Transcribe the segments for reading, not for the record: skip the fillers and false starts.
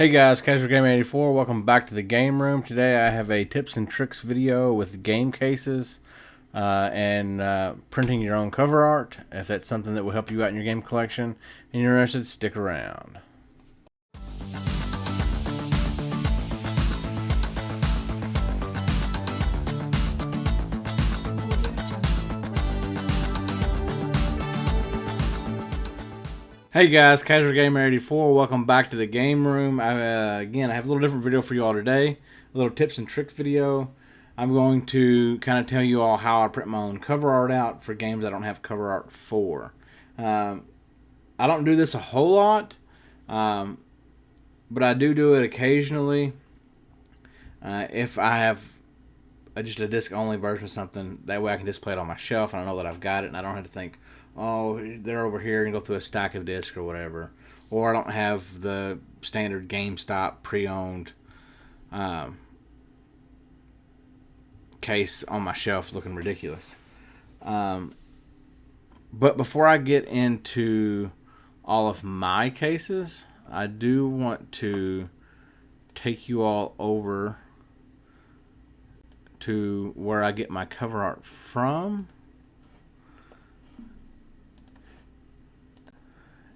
Hey guys, Casual Gamer 84. Welcome back to the game room. Today I have a tips and tricks video with game cases and printing your own cover art. If that's something that will help you out in your game collection and you're interested, stick around. Hey guys, Casual Gamer 84. Welcome back to the game room. Again, I have a little different video for you all today. A little tips and tricks video. I'm going to kind of tell you all how I print my own cover art out for games I don't have cover art for. I don't do this a whole lot, but I do it occasionally. If I have just a disc only version of something, that way I can display it on my shelf and I know that I've got it and I don't have to think, oh, they're over here and go through a stack of discs or whatever. Or I don't have the standard GameStop pre-owned case on my shelf looking ridiculous. But before I get into all of my cases, I do want to take you all over to where I get my cover art from.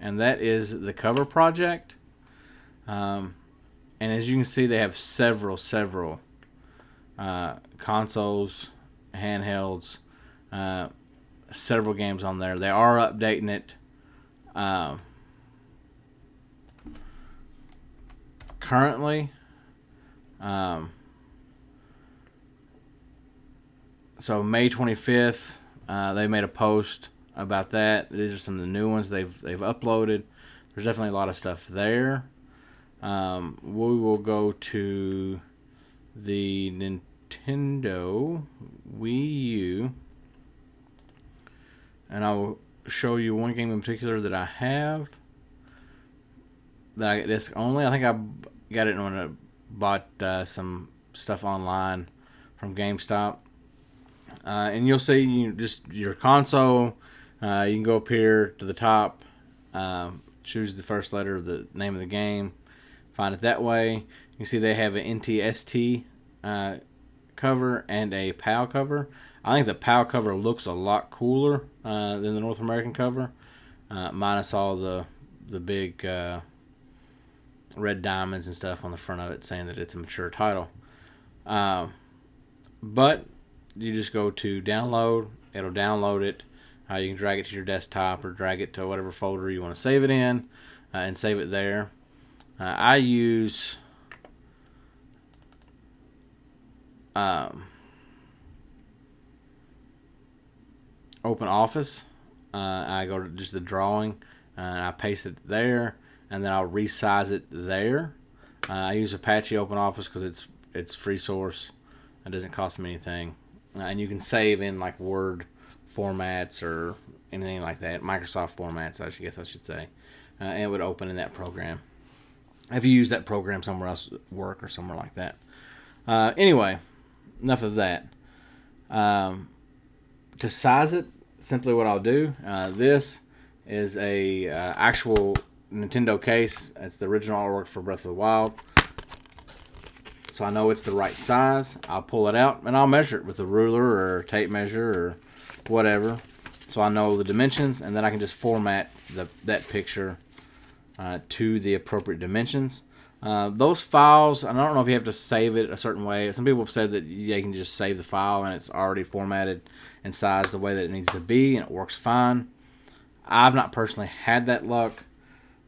And that is the Cover Project. And as you can see, they have several consoles, handhelds, several games on there. They are updating it currently. So May 25th, they made a post about that. These are some of the new ones they've uploaded. There's definitely a lot of stuff there. We will go to the Nintendo Wii U, and I will show you one game in particular that I have that I get disc only. I think I got it when I bought some stuff online from GameStop. And you'll see just your console. You can go up here to the top, choose the first letter of the name of the game, find it that way. You can see they have an NTST cover and a PAL cover. I think the PAL cover looks a lot cooler than the North American cover, minus all the big red diamonds and stuff on the front of it saying that it's a mature title. But you just go to download, it'll download it. You can drag it to your desktop or drag it to whatever folder you want to save it in and save it there. I use Open Office. I go to just the drawing and I paste it there, and then I'll resize it there. I use Apache Open Office because it's free source. It doesn't cost me anything. And you can save in like Word formats or anything like that, Microsoft formats, I guess I should say, and it would open in that program. If you use that program somewhere else at work or somewhere like that. Anyway, enough of that. To size it, simply what I'll do, this is a actual Nintendo case. It's the original artwork for Breath of the Wild. So I know it's the right size. I'll pull it out and I'll measure it with a ruler or tape measure or whatever. So I know the dimensions, and then I can just format that picture to the appropriate dimensions. Those files, I don't know if you have to save it a certain way. Some people have said that you can just save the file and it's already formatted and sized the way that it needs to be, and it works fine. I've not personally had that luck,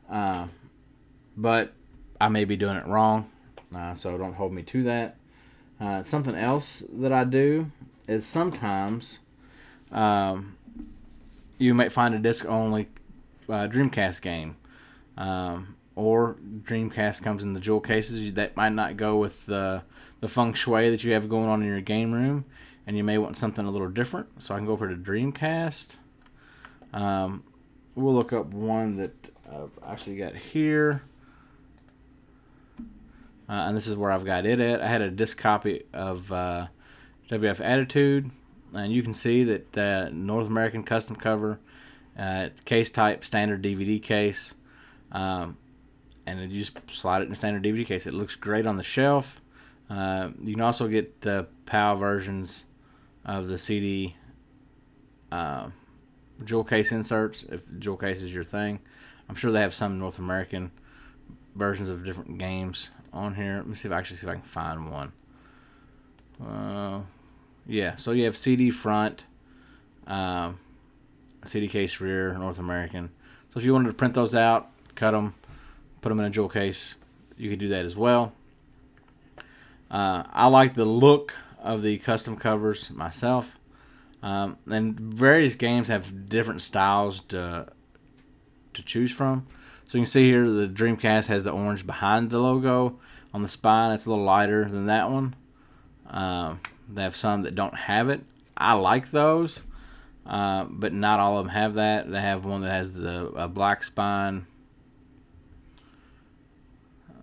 but I may be doing it wrong. So don't hold me to that. Something else that I do is sometimes you might find a disc-only Dreamcast game. Or Dreamcast comes in the jewel cases. That might not go with the feng shui that you have going on in your game room, and you may want something a little different. So I can go over to Dreamcast. We'll look up one that I've actually got here. And this is where I've got it at. I had a disc copy of WF Attitude, and you can see that the North American custom cover, case type, standard DVD case. and then you just slide it in a standard DVD case. It looks great on the shelf. You can also get the PAL versions of the CD jewel case inserts if the jewel case is your thing. I'm sure they have some North American versions of different games on here. Let me see if I can find one. Yeah, so you have CD front, CD case rear, North American. So if you wanted to print those out, cut them, put them in a jewel case, you could do that as well. I like the look of the custom covers myself. And various games have different styles to choose from. So you can see here the Dreamcast has the orange behind the logo on the spine. It's a little lighter than that one. They have some that don't have it. I like those, but not all of them have that. They have one that has the black spine,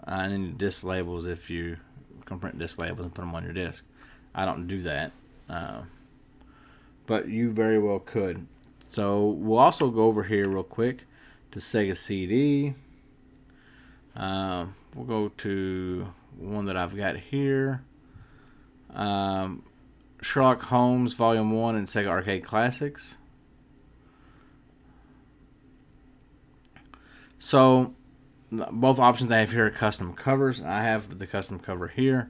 and then disc labels if you can print disc labels and put them on your disc. I don't do that, but you very well could. So we'll also go over here real quick to Sega CD. We'll go to one that I've got here. Sherlock Holmes Volume 1 and Sega Arcade Classics. So both options I have here are custom covers. I have the custom cover here.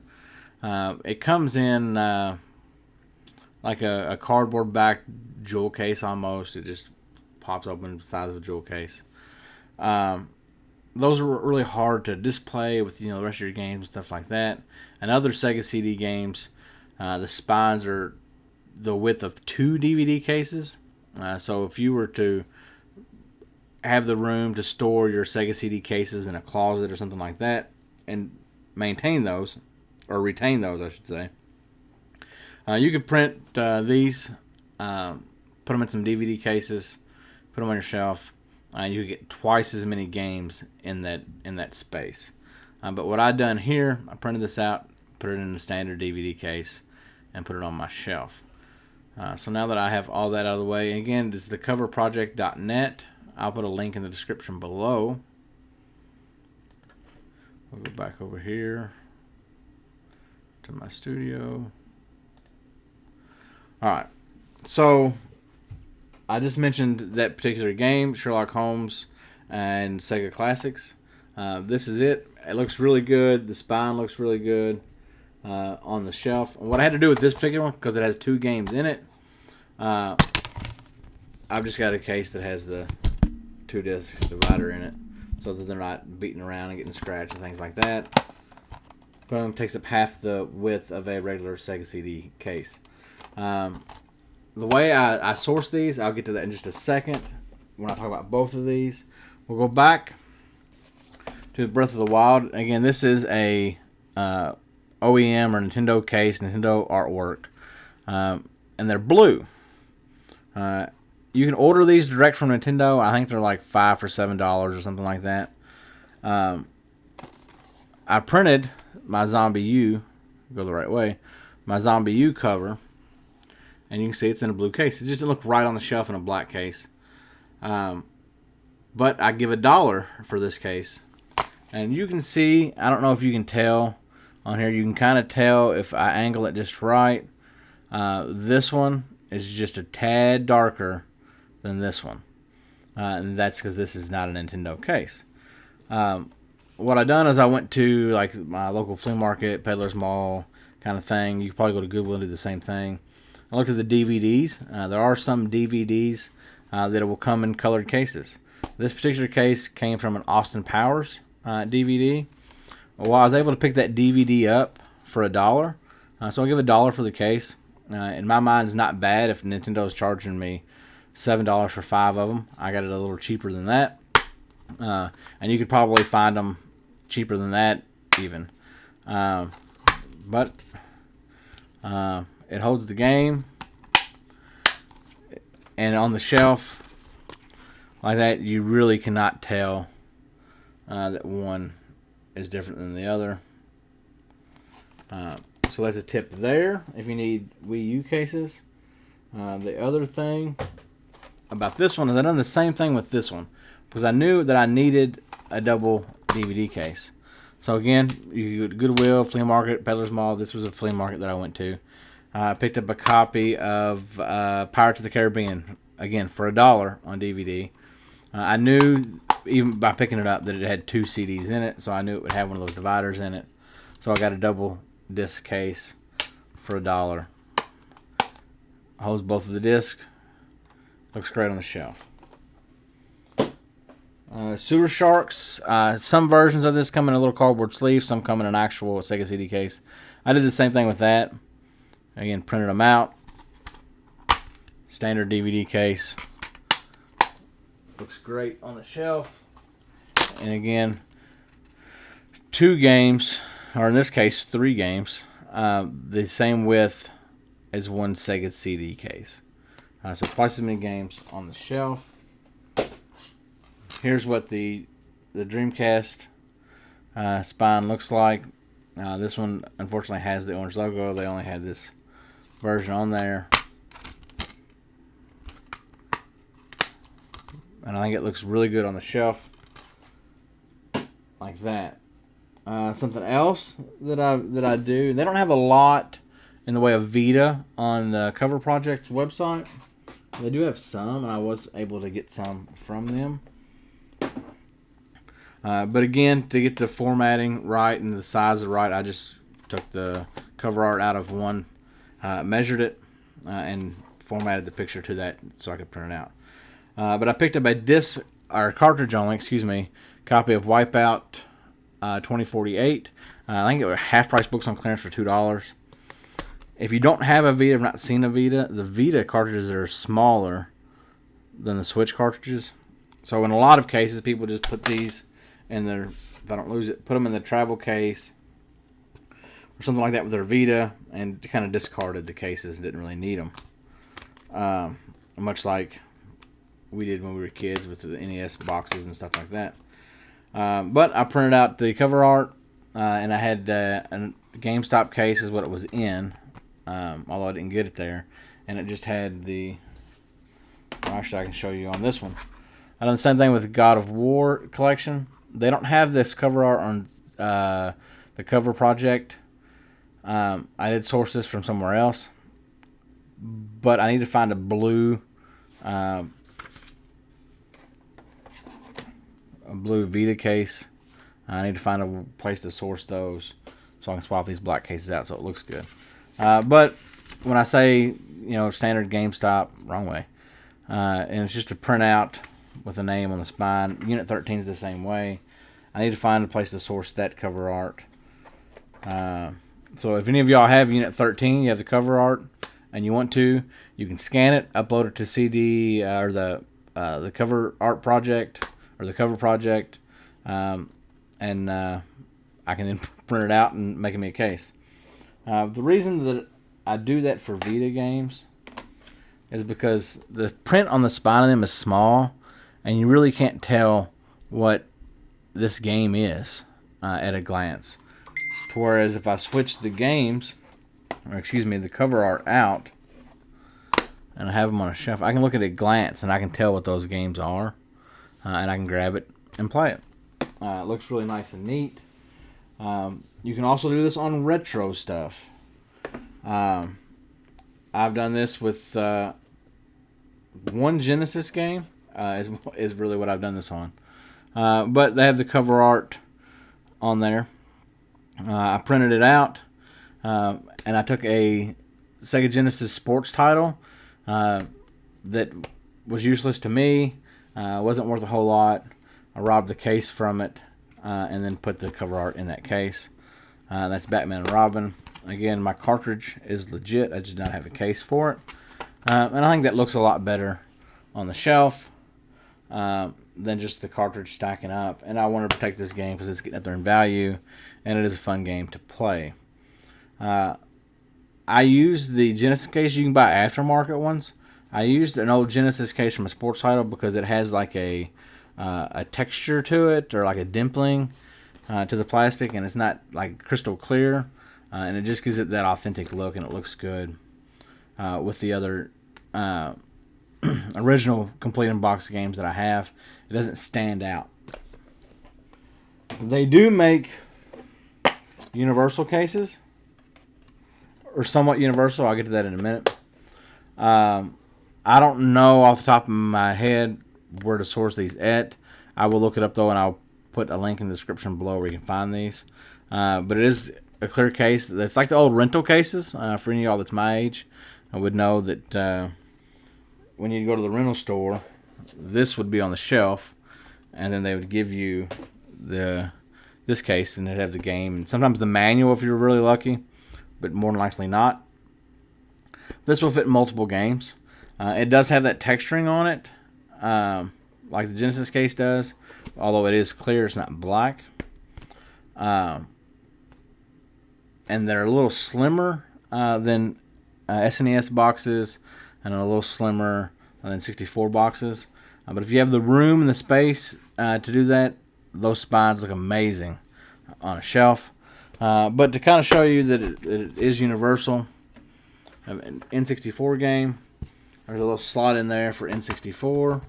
It comes in like a cardboard backed jewel case almost. It just pops open the size of a jewel case. Those are really hard to display with the rest of your games and stuff like that. And other Sega CD games, the spines are the width of 2 DVD cases. So if you were to have the room to store your Sega CD cases in a closet or something like that and maintain those, or retain those I should say, you could print these, put them in some DVD cases, put them on your shelf. You could get twice as many games in that space. But what I've done here, I printed this out, put it in a standard DVD case, and put it on my shelf. So now that I have all that out of the way, and again, this is thecoverproject.net. I'll put a link in the description below. We'll go back over here to my studio. Alright, so I just mentioned that particular game, Sherlock Holmes and Sega Classics. This is it. It looks really good. The spine looks really good on the shelf. And what I had to do with this particular one, because it has 2 games in it, I've just got a case that has the 2-disc divider in it, so that they're not beating around and getting scratched and things like that. Boom, takes up half the width of a regular Sega CD case. The way I source these, I'll get to that in just a second when I talk about both of these. We'll go back to Breath of the Wild. Again, this is a OEM or Nintendo case, Nintendo artwork, and they're blue. You can order these direct from Nintendo. I think they're like $5 for $7 or something like that. I printed my Zombie U, go the right way, my Zombie U cover, and you can see it's in a blue case. It just didn't look right on the shelf in a black case. But I give $1 for this case. And you can see, I don't know if you can tell on here, you can kind of tell if I angle it just right. This one is just a tad darker than this one. And that's because this is not a Nintendo case. What I done is I went to like my local flea market, Peddler's Mall kind of thing. You could probably go to Goodwill and do the same thing. I looked at the DVDs. There are some DVDs that will come in colored cases. This particular case came from an Austin Powers DVD. Well, I was able to pick that DVD up for $1. So I'll give $1 for the case. In my mind, it's not bad if Nintendo is charging me $7 for 5 of them. I got it a little cheaper than that. And you could probably find them cheaper than that even. But it holds the game. And on the shelf like that, you really cannot tell that one is different than the other. So that's a tip there if you need Wii U cases. The other thing about this one is I've done the same thing with this one, because I knew that I needed a double DVD case. So again, you go to Goodwill, flea market, Peddler's Mall. This was a flea market that I went to. I picked up a copy of Pirates of the Caribbean, again, for $1 on DVD. I knew, even by picking it up, that it had 2 CDs in it, so I knew it would have one of those dividers in it. So I got a double disc case for $1. Holds both of the discs. Looks great on the shelf. Sewer Sharks. Some versions of this come in a little cardboard sleeve. Some come in an actual Sega CD case. I did the same thing with that. Again, printed them out. Standard DVD case. Looks great on the shelf. And again, 2 games, or in this case, 3 games. The same width as one Sega CD case. So twice as many games on the shelf. Here's what the Dreamcast spine looks like. This one, unfortunately, has the orange logo. They only had this version on there. And I think it looks really good on the shelf. Like that. Something else that I do. They don't have a lot in the way of Vita on the Cover Project's website. They do have some, and I was able to get some from them. But again, to get the formatting right and the size right, I just took the cover art out of one, measured it, and formatted the picture to that so I could print it out. But I picked up a disc, or cartridge only, copy of Wipeout 2048. I think it was half-price books on clearance for $2. If you don't have a Vita, have not seen a Vita, the Vita cartridges are smaller than the Switch cartridges. So in a lot of cases, people just put these in their, if I don't lose it, put them in the travel case or something like that with their Vita, and kind of discarded the cases, didn't really need them. Much like we did when we were kids with the NES boxes and stuff like that. But I printed out the cover art, and I had a GameStop case is what it was in, although I didn't get it there. And it just had the, well, actually I can show you on this one. I done the same thing with God of War collection. They don't have this cover art on the Cover Project. I did source this from somewhere else, but I need to find a blue Vita case. I need to find a place to source those so I can swap these black cases out so it looks good. But when I say, standard GameStop, wrong way, and it's just a printout with a name on the spine. Unit 13 is the same way. I need to find a place to source that cover art. So if any of y'all have Unit 13, you have the cover art, and you want to, you can scan it, upload it to CD or the Cover Art Project or the Cover Project, and I can then print it out and make me a case. The reason that I do that for Vita games is because the print on the spine of them is small, and you really can't tell what this game is at a glance. Whereas if I switch the games, the cover art out, and I have them on a shelf, I can look at a glance and I can tell what those games are, and I can grab it and play it. It looks really nice and neat. You can also do this on retro stuff. I've done this with one Genesis game, is really what I've done this on. But they have the cover art on there. I printed it out, and I took a Sega Genesis sports title that was useless to me, wasn't worth a whole lot. I robbed the case from it, and then put the cover art in that case. That's Batman and Robin. Again, my cartridge is legit. I just don't have a case for it. And I think that looks a lot better on the shelf than just the cartridge stacking up. And I want to protect this game because it's getting up there in value, and it is a fun game to play. I used the Genesis case. You can buy aftermarket ones. I used an old Genesis case from a sports title because it has like a texture to it, or like a dimpling to the plastic, and it's not like crystal clear, and it just gives it that authentic look, and it looks good with the other original complete unboxed games that I have. It doesn't stand out. They do make universal cases, or somewhat universal. I'll get to that in a minute. I don't know off the top of my head where to source these at. I will look it up though, and I'll put a link in the description below where you can find these. But it is a clear case. It's like the old rental cases. For any of y'all that's my age, I would know that when you go to the rental store, this would be on the shelf, and then they would give you this case, and it'd have the game, and sometimes the manual if you're really lucky, but more than likely not. This will fit multiple games. It does have that texturing on it, like the Genesis case does, although it is clear, it's not black. And they're a little slimmer than SNES boxes, and a little slimmer than 64 boxes. But if you have the room and the space to do that, those spines look amazing on a shelf. But to kind of show you that it is universal, an N64 game, there's a little slot in there for N64.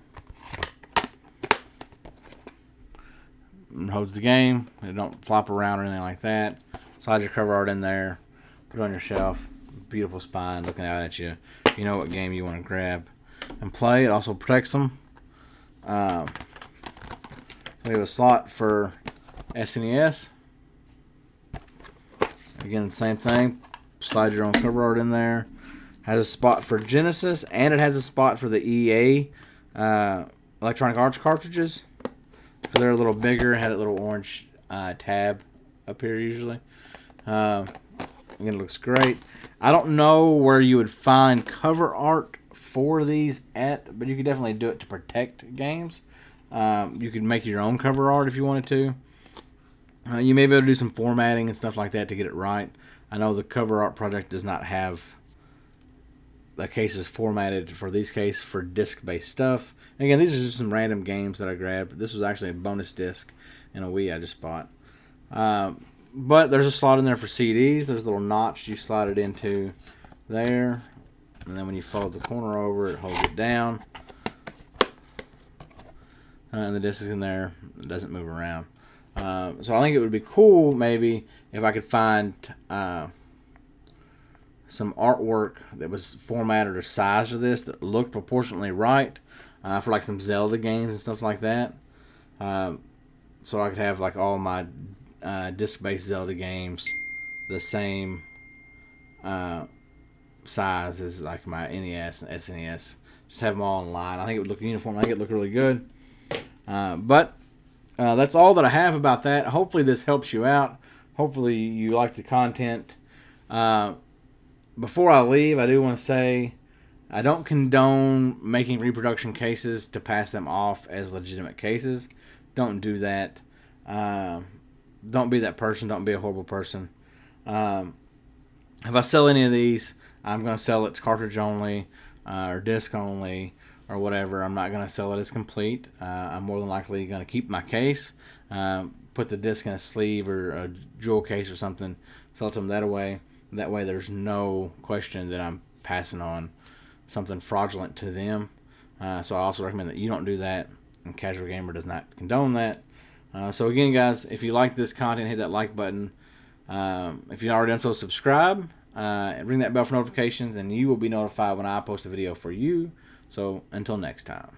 It holds the game. It don't flop around or anything like that. Slide your cover art in there. Put it on your shelf. Beautiful spine looking out at you. You know what game you want to grab and play. It also protects them. We have a slot for SNES. Again, same thing. Slide your own cover art in there. Has a spot for Genesis, and it has a spot for the EA Electronic Arts cartridges. They're a little bigger. Had a little orange tab up here usually. Again, it looks great. I don't know where you would find cover art for these at, but you could definitely do it to protect games. You could make your own cover art if you wanted to. You may be able to do some formatting and stuff like that to get it right. I know the cover art project does not have the cases formatted for these cases for disc-based stuff. And again, these are just some random games that I grabbed. This was actually a bonus disc in a Wii I just bought. But there's a slot in there for CDs. There's a little notch you slide it into there. And then when you fold the corner over, it holds it down. And the disc is in there. It doesn't move around. So I think it would be cool maybe if I could find some artwork that was formatted or sized for this that looked proportionately right for like some Zelda games and stuff like that. So I could have like all my disc-based Zelda games the same size as like my NES and SNES. Just have them all in line. I think it would look uniform. I think it would look really good. But that's all that I have about that. Hopefully this helps you out. Hopefully you like the content. Before I leave, I do want to say I don't condone making reproduction cases to pass them off as legitimate cases. Don't do that. Don't be that person. Don't be a horrible person. If I sell any of these, I'm going to sell it cartridge only or disc only or whatever. I'm not going to sell it as complete. I'm more than likely going to keep my case, put the disc in a sleeve or a jewel case or something, sell it to them that way. That way there's no question that I'm passing on something fraudulent to them. So I also recommend that you don't do that, and Casual Gamer does not condone that. So again, guys, if you like this content, hit that like button. If you've already done so, subscribe and ring that bell for notifications, and you will be notified when I post a video for you. So until next time.